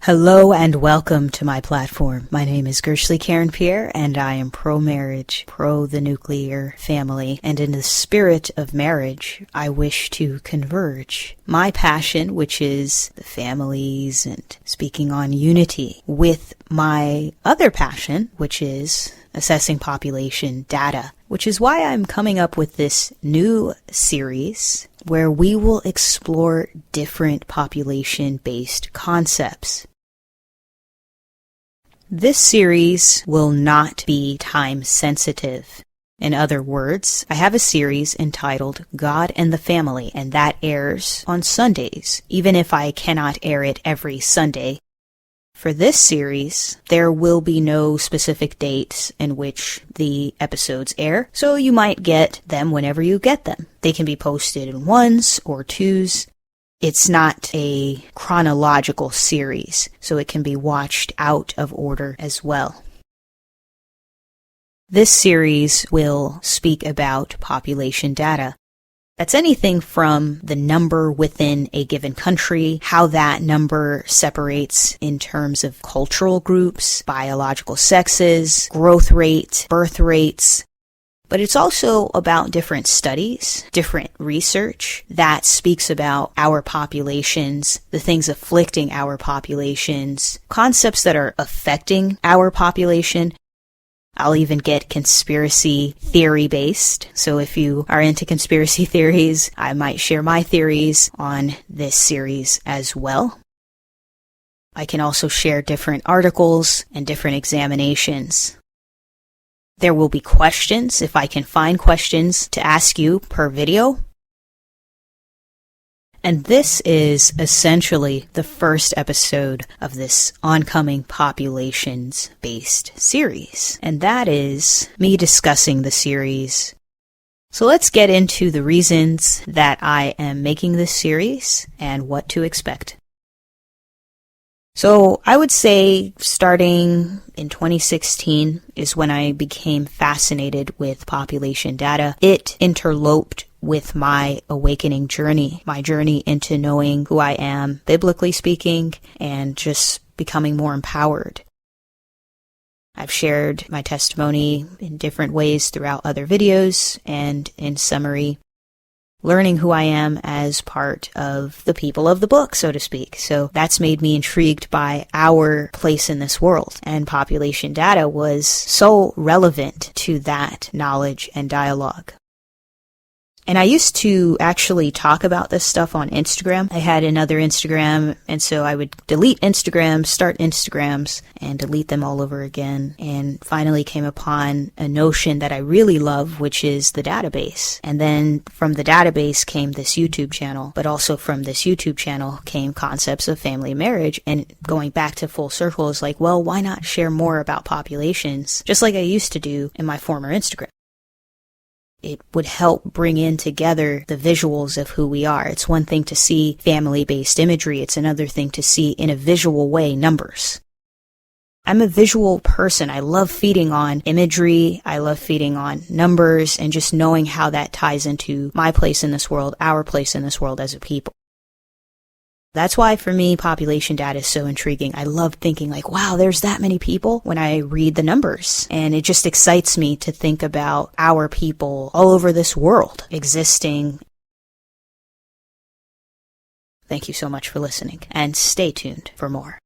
Hello and welcome to my platform. My name is Gershly Karen Pierre and I am pro-marriage, pro-the nuclear family, and in the spirit of marriage, I wish to converge my passion, which is the families and speaking on unity, with my other passion, which is assessing population data, which is why I'm coming up with this new series where we will explore different population-based concepts. This series will not be time sensitive. In other words, I have a series entitled God and the Family, and that airs on Sundays, even if I cannot air it every Sunday. For this series, there will be no specific dates in which the episodes air, so you might get them whenever you get them. They can be posted in ones or twos. It's not a chronological series, so it can be watched out of order as well. This series will speak about population data. That's anything from the number within a given country, how that number separates in terms of cultural groups, biological sexes, growth rate, birth rates. But it's also about different studies, different research that speaks about our populations, the things afflicting our populations, concepts that are affecting our population. I'll even get conspiracy theory based. So if you are into conspiracy theories, I might share my theories on this series as well. I can also share different articles and different examinations. There will be questions, if I can find questions to ask you per video. And this is essentially the first episode of this oncoming populations-based series. And that is me discussing the series. So let's get into the reasons that I am making this series and what to expect. So I would say starting in 2016 is when I became fascinated with population data. It interloped with my awakening journey, my journey into knowing who I am, biblically speaking, and just becoming more empowered. I've shared my testimony in different ways throughout other videos, and in summary, learning who I am as part of the people of the book, so to speak. So that's made me intrigued by our place in this world. And population data was so relevant to that knowledge and dialogue. And I used to actually talk about this stuff on Instagram. I had another Instagram, and so I would delete Instagrams, start Instagrams, and delete them all over again. And finally came upon a notion that I really love, which is the database. And then from the database came this YouTube channel, but also from this YouTube channel came concepts of family marriage. And going back to full circle is like, well, why not share more about populations, just like I used to do in my former Instagram? It would help bring in together the visuals of who we are. It's one thing to see family-based imagery. It's another thing to see in a visual way numbers. I'm a visual person. I love feeding on imagery. I love feeding on numbers and just knowing how that ties into my place in this world, our place in this world as a people. That's why for me, population data is so intriguing. I love thinking like, wow, there's that many people when I read the numbers. And it just excites me to think about our people all over this world existing. Thank you so much for listening, and stay tuned for more.